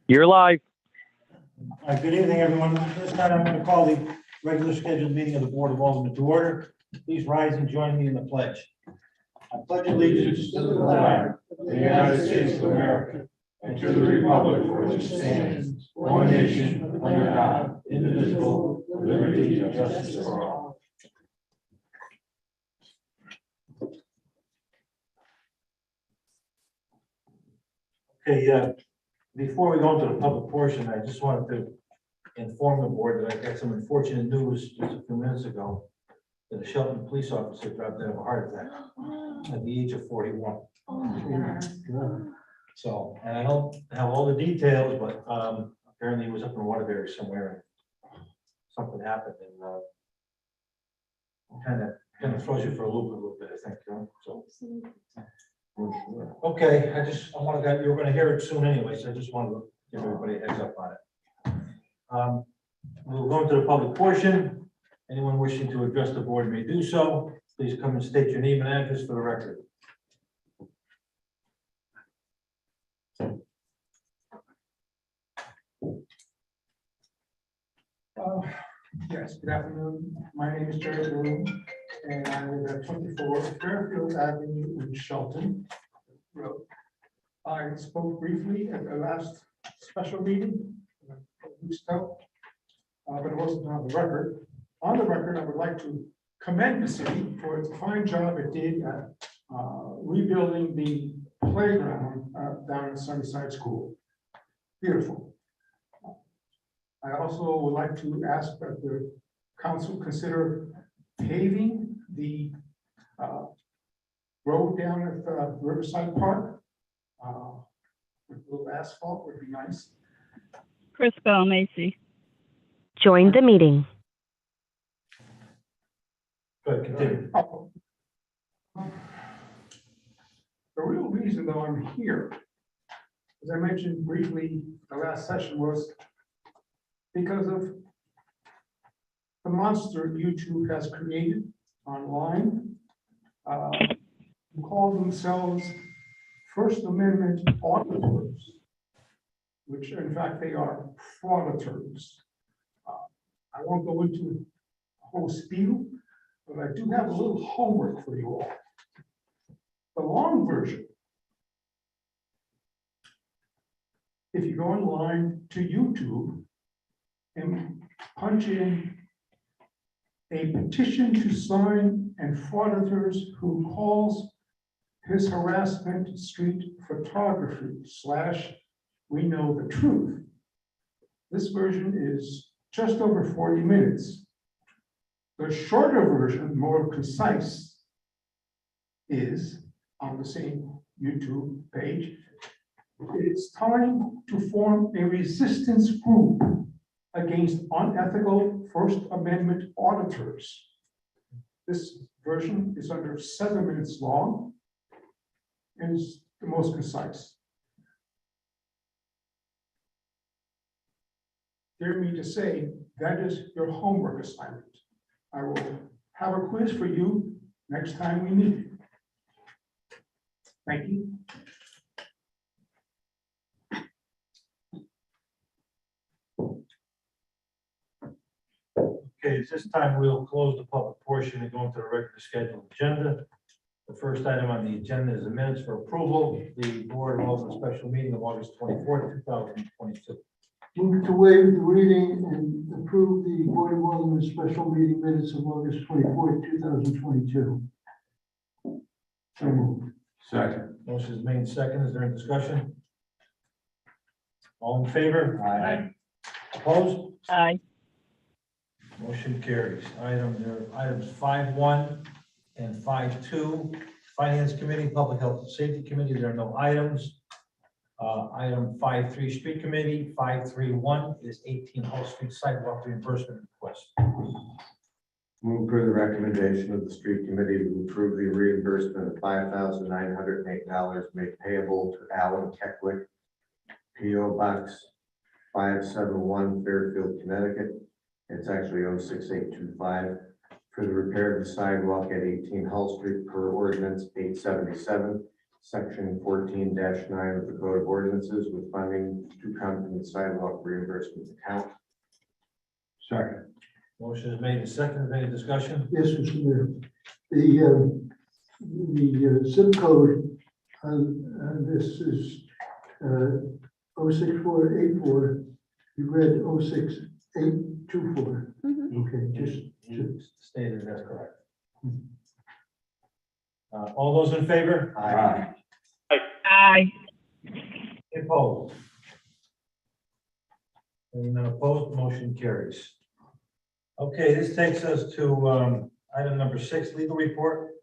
You're live. Good evening, everyone. This time I'm going to call the regular scheduled meeting of the Board of Aldermen to order. Please rise and join me in the pledge. I pledge allegiance to the flag of the United States of America and to the republic for which it stands, one nation, under God, indivisible, with liberty and justice for all. Okay, before we go into the public portion, I just wanted to inform the board that I got some unfortunate news just a few minutes ago. That a Shelton police officer dropped dead of a heart attack at the age of 41. So, and I don't have all the details, but apparently he was up in Waterbury somewhere and something happened and kind of throws you for a loop a little bit, I think, you know, so. Okay, I want to, you're going to hear it soon anyway, so I just wanted to give everybody a heads up on it. We'll go into the public portion. Anyone wishing to address the board may do so. Please come and state your name and address for the record. Yes, good afternoon. My name is Jerry Bloom, and I live at 24 Fairfield Avenue in Shelton Road. I spoke briefly at the last special meeting, weeks ago, but it wasn't on the record. On the record, I would like to commend the city for its fine job it did at rebuilding the playground down in Sunnyside School. Beautiful. I also would like to ask that the council consider paving the road down at Riverside Park. With a little asphalt would be nice. Chris Bell, Macy. Joined the meeting. Good, continue. Oh. The real reason though I'm here, as I mentioned briefly, the last session was because of the monster YouTube has created online, who call themselves First Amendment auditors, which in fact they are frauditors. I won't go into a whole spiel, but I do have a little homework for you all. The long version, if you go online to YouTube and punch in a petition to sign and frauditors who calls his harassment street photography / we know the truth. This version is just over 40 minutes. The shorter version, more concise, is on the same YouTube page. It's time to form a resistance group against unethical First Amendment auditors. This version is under 7 minutes long and is the most concise. Dare me to say, that is your homework assignment. I will have a quiz for you next time we meet. Thank you. Okay, this time we'll close the public portion and go into the regular scheduled agenda. The first item on the agenda is the minutes for approval. The board of Aldermen special meeting of August 24th, 2022. Move to waive the reading and approve the Board of Aldermen special meeting minutes of August 24th, 2022. So moved. Second. Motion is made second. Is there any discussion? All in favor? Aye. Opposed? Aye. Motion carries. Items 5.1 and 5.2. Finance Committee, Public Health and Safety Committee, there are no items. Item 5.3, Street Committee. 5.3.1 is 18 Hull Street sidewalk reimbursement request. Move for the recommendation of the street committee to approve the reimbursement of $5,908 made payable to Alan Keckwick, P.O. Box 571, Fairfield, Connecticut. It's actually 06825 for the repair of the sidewalk at 18 Hull Street per ordinance 877, section 14-9 of the Code of Ordinances, with funding to come from the sidewalk reimbursement account. Second. Motion is made and seconded. Any discussion? Yes, Mr. Mayor. The zip code on this is 06484. You read 06824. Okay, just. You stated that's correct. All those in favor? Aye. Aye. Any opposed? Hearing none opposed, motion carries. Okay, this takes us to item number 6, legal report.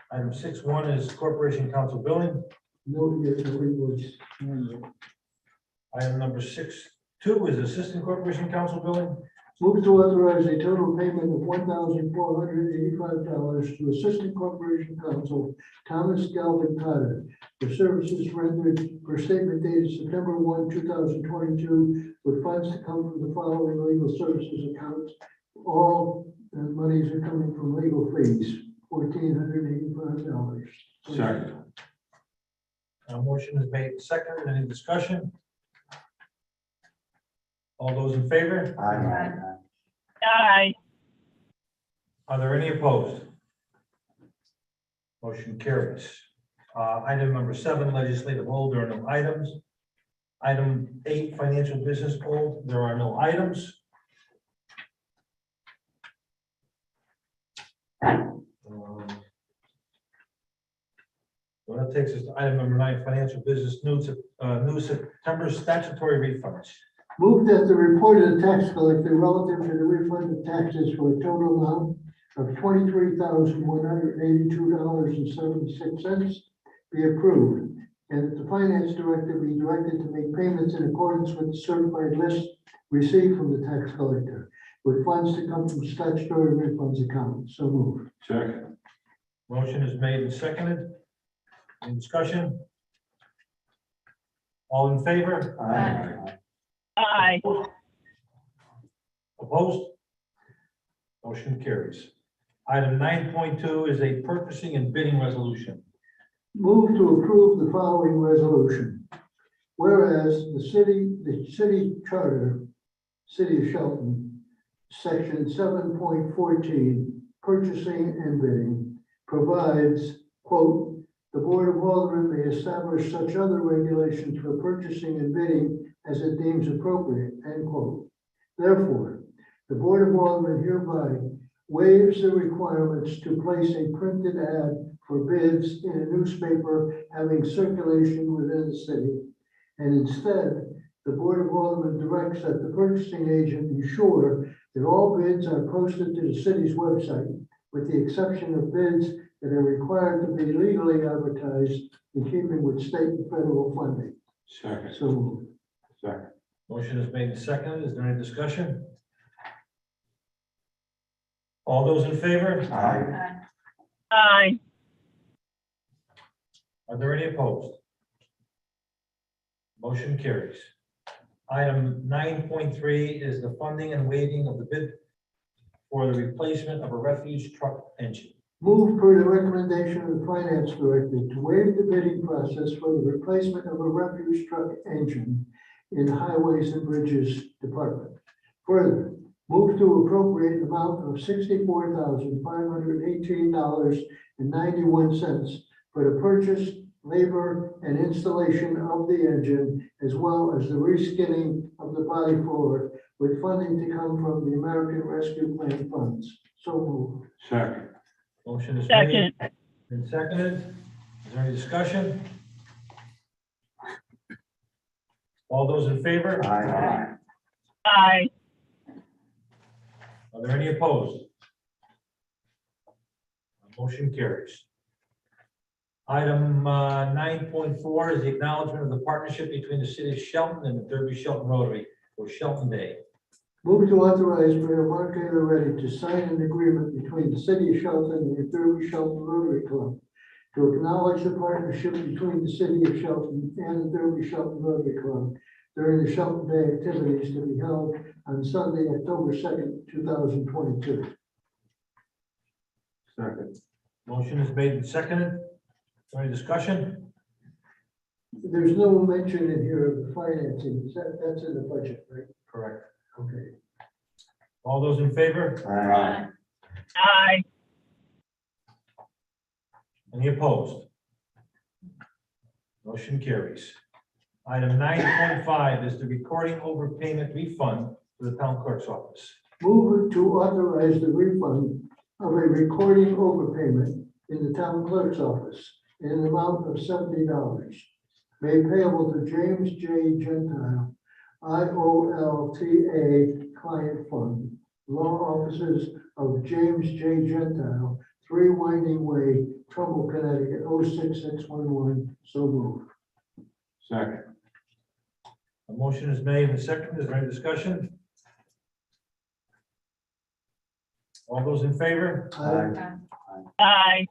Item 6.1 is Corporation Council billing. No, yes, no invoice. Item number 6.2 is Assistant Corporation Council billing. Move to authorize a total payment of $1,485 to Assistant Corporation Counsel Thomas Galvin Cotter for services rendered per statement dated September 1, 2022, with funds to come from the following legal services accounts. All monies are coming from legal fees, $1,485. Second. Motion is made and seconded. Any discussion? All those in favor? Aye. Are there any opposed? Motion carries. Item number 7, legislative hold, there are no items. Item 8, financial business hold, there are no items. Well, that takes us to item number 9, financial business news, new September statutory refunds. Move that the report of the tax collector relative to the refund of taxes for a total amount of $23,182.76 be approved, and that the finance director be directed to make payments in accordance with the certified list received from the tax collector, with funds to come from statutory refunds account. So moved. Second. Motion is made and seconded. Any discussion? All in favor? Aye. Opposed? Motion carries. Item 9.2 is a purchasing and bidding resolution. Move to approve the following resolution. Whereas the city charter, City of Shelton, section 7.14, purchasing and bidding, provides, quote, "The Board of Aldermen may establish such other regulations for purchasing and bidding as it deems appropriate," end quote. Therefore, the Board of Aldermen hereby waives the requirements to place a printed ad for bids in a newspaper having circulation within the city, and instead, the Board of Aldermen directs that the purchasing agent ensure that all bids are posted to the city's website, with the exception of bids that are required to be legally advertised in keeping with state and federal funding. Second. So moved. Second. Motion is made and seconded. Is there any discussion? All those in favor? Aye. Are there any opposed? Motion carries. Item 9.3 is the funding and waiving of the bid for the replacement of a refuse truck engine. Move per the recommendation of the finance director to waive the bidding process for the replacement of a refuse truck engine in Highways and Bridges Department. Further, move to appropriate an amount of $64,518.91 for the purchase, labor, and installation of the engine, as well as the reskinning of the body floor, with funding to come from the American Rescue Plan funds. So moved. Second. Motion is Second. made and seconded. Is there any discussion? All those in favor? Aye. Are there any opposed? Motion carries. Item 9.4 is the acknowledgement of the partnership between the city of Shelton and the Derby Shelton Rotary for Shelton Day. Move to authorize Mayor Mark A. Loretti to sign an agreement between the city of Shelton and the Derby Shelton Rotary Club to acknowledge the partnership between the city of Shelton and the Derby Shelton Rotary Club during the Shelton Day activities to be held on Sunday, October 2nd, 2022. Second. Motion is made and seconded. Any discussion? There's no mention in here of the financing, that's in the budget, right? Correct. Okay. All those in favor? Aye. Aye. Any opposed? Motion carries. Item 9.5 is the recording overpayment refund for the town clerk's office. Move to authorize the refund of a recording overpayment in the town clerk's office in an amount of $70, made payable to James J. Gentile, IOLTA Client Fund, law offices of James J. Gentile, 3 Winding Way, Trumbull, Connecticut, 06611. So moved. Second. A motion is made and seconded. Is there any discussion? All those in favor? Aye.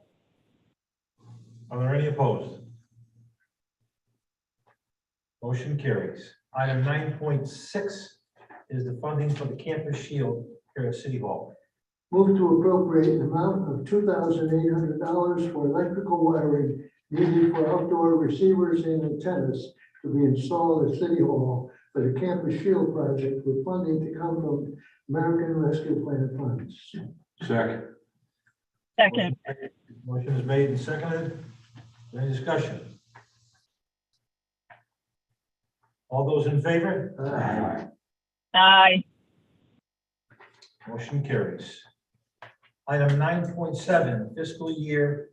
Are there any opposed? Motion carries. Item 9.6 is the funding for the campus shield here at City Hall. Move to appropriate an amount of $2,800 for electrical wiring needed for outdoor receivers and antennas to be installed at City Hall for the Campus Shield project, with funding to come from American Rescue Plan funds. Second. Second. Motion is made and seconded. Any discussion? All those in favor? Aye. Motion carries. Item 9.7, fiscal year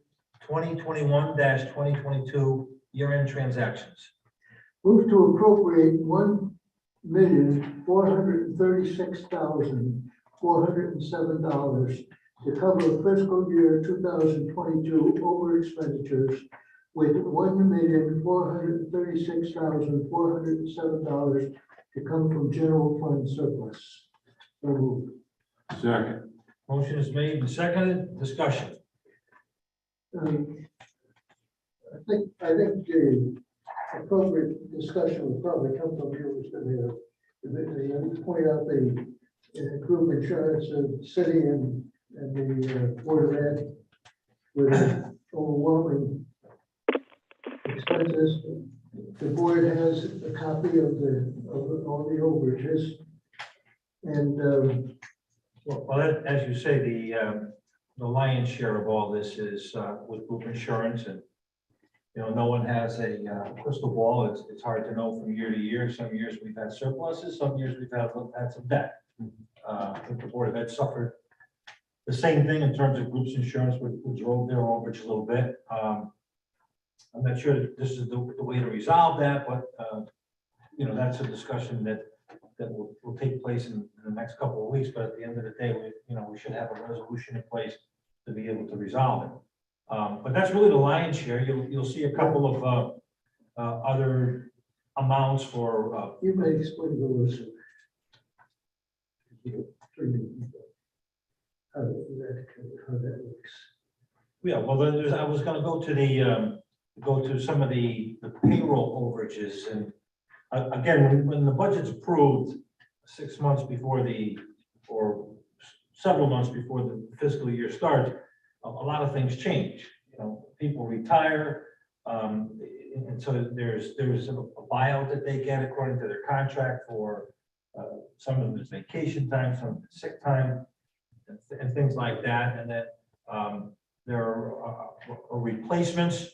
2021-2022 year-end transactions. Move to appropriate $1,436,407 to cover fiscal year 2022 over expenditures, with $1,436,407 to come from general fund surplus. So moved. Second. Motion is made and seconded. Discussion. I think the appropriate discussion will probably come from you, Mr. Mayor. You point out the group insurance of the city and the Board of Ed with overwhelming expenses. The board has a copy of all the overages. And Well, as you say, the lion's share of all this is with group insurance, and no one has a crystal ball. It's hard to know from year to year. Some years we've had surpluses, some years we've had some debt. I think the Board of Ed suffered the same thing in terms of groups insurance, which drove their overage a little bit. I'm not sure that this is the way to resolve that, but that's a discussion that will take place in the next couple of weeks. But at the end of the day, we should have a resolution in place to be able to resolve it. But that's really the lion's share. You'll see a couple of other amounts for. you may explain to us how that works. Yeah, well, I was going to go to some of the payroll overages, and again, when the budget's approved 6 months before or several months before the fiscal year starts, a lot of things change. People retire, and so there's a buyout that they get according to their contract for some of it's vacation time, some of it's sick time, and things like that. And then there are replacements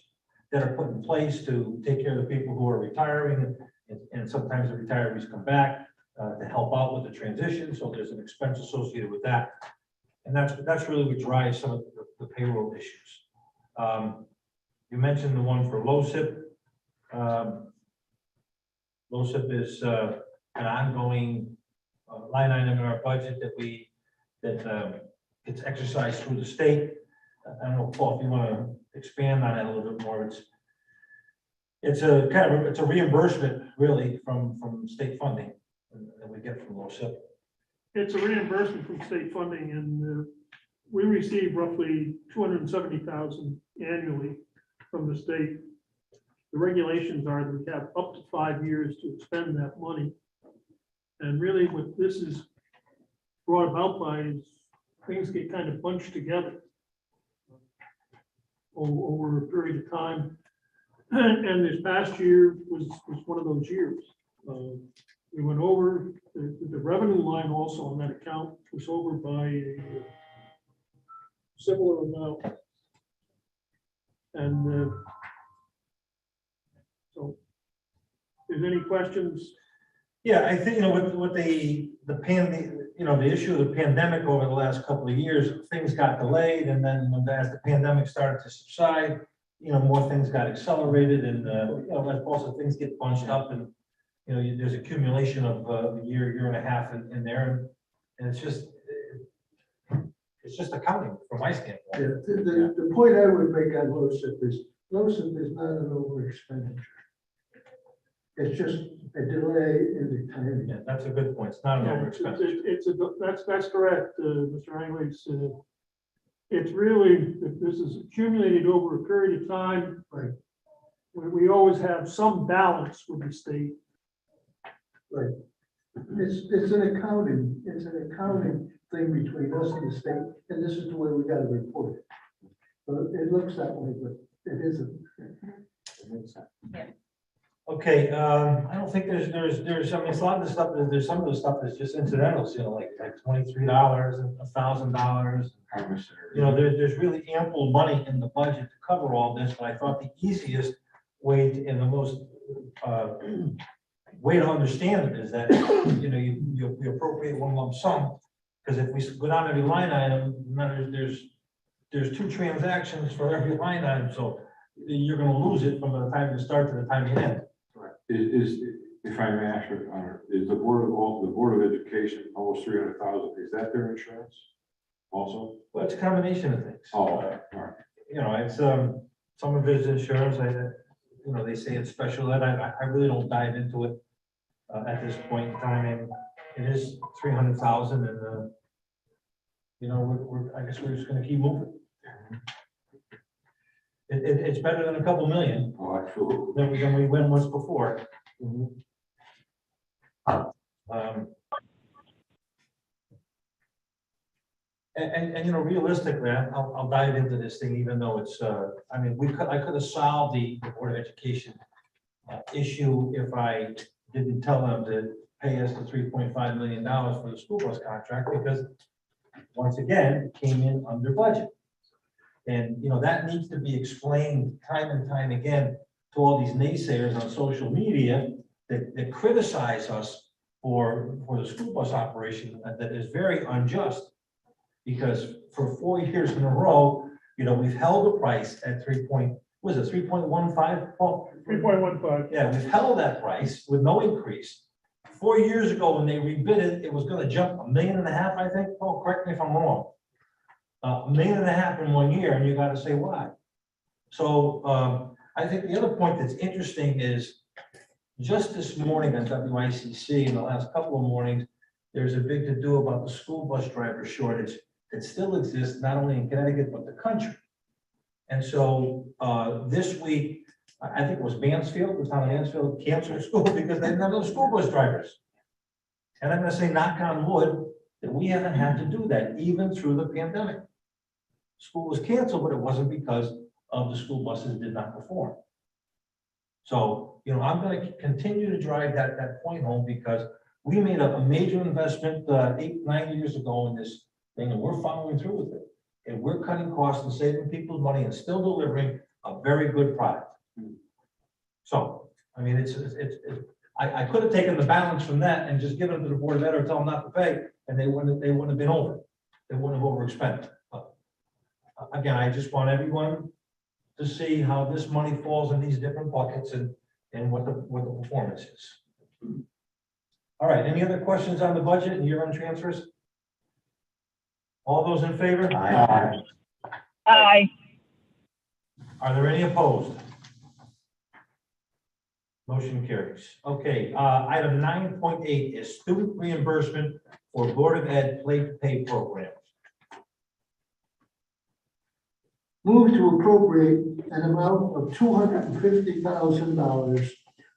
that are put in place to take care of the people who are retiring, and sometimes the retirees come back to help out with the transition. So there's an expense associated with that, and that's really what drives some of the payroll issues. You mentioned the one for LoSiP. LoSiP is an ongoing line item in our budget that gets exercised through the state. I don't know, Paul, if you want to expand on that a little bit more. It's a reimbursement really from state funding that we get from LoSiP. It's a reimbursement from state funding, and we receive roughly $270,000 annually from the state. The regulations are that we have up to 5 years to expend that money. And really what this is brought about by is things get kind of bunched together. over a period of time. And this past year was one of those years. We went over, the revenue line also on that account was over by a similar amount. And so, if there's any questions? Yeah, I think, with the the issue of the pandemic over the last couple of years, things got delayed, and then as the pandemic started to subside, more things got accelerated, and, as also things get bunched up, and, there's accumulation of a year and a half in there, and it's just accounting from my standpoint. Yeah, the point I would make on LoSiP is not an over expenditure. It's just a delay in the timing. Yeah, that's a good point. It's not an Yeah, over expenditure. That's correct, Mr. Angley. It's really, this is accumulated over a period of time. Right. We always have some balance with the state. Right. It's an accounting thing between us and the state, and this is the way we gotta report it. So it looks that way, but it isn't. Okay, I don't think there's, it's a lot of the stuff, there's some of the stuff that's just incidentals, like $23 and $1,000. There's really ample money in the budget to cover all this, but I thought the easiest way and the most, way to understand it is that, you appropriate one lump sum, because if we go down every line item, there's 2 transactions for every line item, so you're gonna lose it from the time you start to the time you end. If I may ask, is the Board of Education, almost 300,000, is that their insurance also? Well, it's a combination of things. Oh, all right. It's, some of it is insurance, they say it's special ed, I really don't dive into it at this point in time, and it is 300,000, and, I guess we're just gonna keep moving. It's better than a couple million Oh, absolutely. than we win once before. Realistically, I'll dive into this thing, even though it's, I could have solved the Board of Education issue if I didn't tell them to pay us the $3.5 million for the school bus contract, because once again, it came in under budget. And, that needs to be explained time and time again to all these naysayers on social media that criticize us for the school bus operation, that is very unjust. Because for 4 years in a row, we've held the price at 3.15? 3.15. Yeah, we've held that price with no increase. 4 years ago, when they rebid it, it was gonna jump $1.5 million, I think. Oh, correct me if I'm wrong. $1.5 million in 1 year, and you gotta say why. So I think the other point that's interesting is just this morning on WICC, in the last couple of mornings, there's a big to-do about the school bus driver shortage that still exists, not only in Connecticut, but the country. And so this week, I think it was Mansfield, the town of Mansfield canceled school because they didn't have enough school bus drivers. And I'm gonna say, knock on wood, that we haven't had to do that even through the pandemic. School was canceled, but it wasn't because of the school buses did not perform. So, I'm gonna continue to drive that point home, because we made a major investment 8-9 years ago in this thing, and we're following through with it. And we're cutting costs and saving people's money and still delivering a very good product. So, I could have taken the balance from that and just given it to the Board of Ed or tell them not to pay, and they wouldn't have been over. They wouldn't have overexpended. But again, I just want everyone to see how this money falls in these different buckets and what the performance is. All right, any other questions on the budget and year-end transfers? All those in favor? Aye. Aye. Are there any opposed? Motion carries. Okay, item 9.8 is student reimbursement for Board of Ed late pay programs. Move to appropriate an amount of $250,000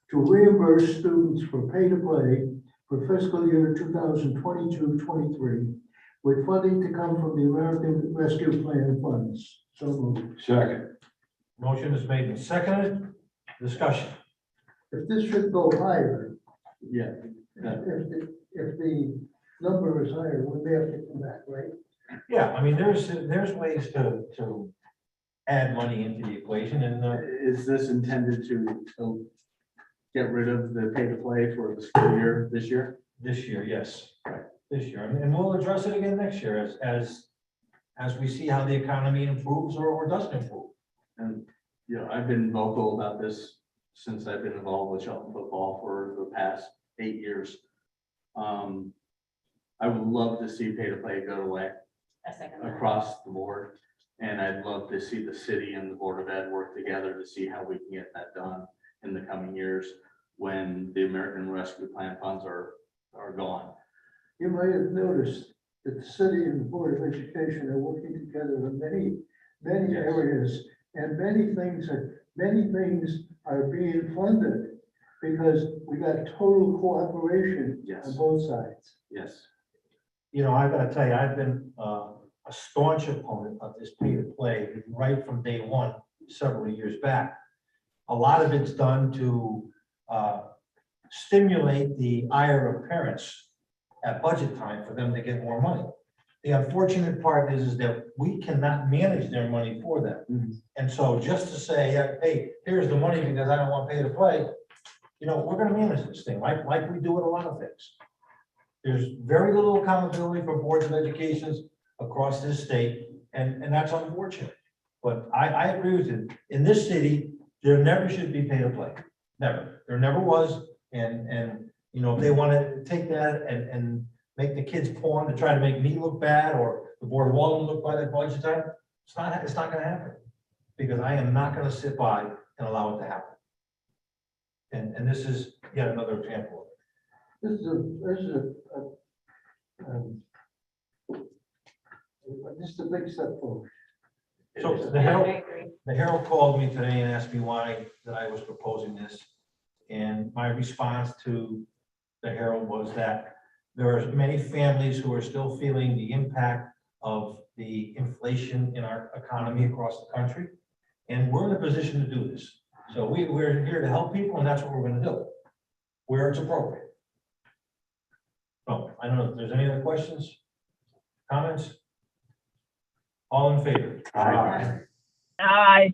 to reimburse students for pay-to-play for fiscal year 2022-23, with funding to come from the American Rescue Plan funds. So moved. Second. Motion is made and seconded. Discussion. If this should go higher, Yeah, if the number is higher, we may have to come back, right? Yeah, I mean, there's ways to add money into the equation and, is this intended to get rid of the pay to play for the school year this year? this year, yes, this year, and we'll address it again next year as we see how the economy improves or doesn't improve. And, you know, I've been vocal about this since I've been involved with Shelton football for the past 8 years. I would love to see pay to play go away across the board. And I'd love to see the city and the Board of Ed work together to see how we can get that done in the coming years when the American Rescue Plan funds are gone. You might have noticed that the city and the Board of Education are working together in many Yes. areas. And many things are being funded because we got total cooperation Yes. on both sides. Yes. You know, I gotta tell you, I've been a staunch opponent of this pay to play right from day one, several years back. A lot of it's done to stimulate the ire of parents at budget time for them to get more money. The unfortunate part is that we cannot manage their money for them. And so just to say, hey, here's the money because I don't want pay to play, you know, we're gonna manage this thing like we do with a lot of things. There's very little accountability for boards of educations across this state, and that's unfortunate. But I agree with you. In this city, there never should be pay to play. Never. There never was. And you know, if they want to take that and make the kids pawn to try to make me look bad or the Board of Aldermen look bad at budget time, it's not gonna happen. Because I am not gonna sit by and allow it to happen. And this is yet another example. This is just a big step forward. So the Herald called me today and asked me why that I was proposing this. And my response to the Herald was that there are many families who are still feeling the impact of the inflation in our economy across the country. And we're in a position to do this. So we're here to help people, and that's what we're gonna do, where it's appropriate. So I don't know if there's any other questions, comments? All in favor? Aye.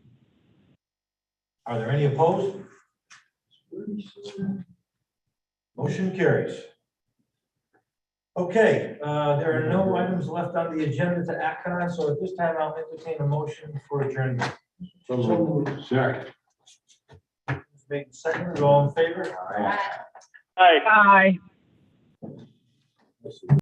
Are there any opposed? Motion carries. Okay, there are no items left on the agenda to act on, so at this time I'll entertain a motion for adjournment. So moved. Second. Make second, all in favor? Aye.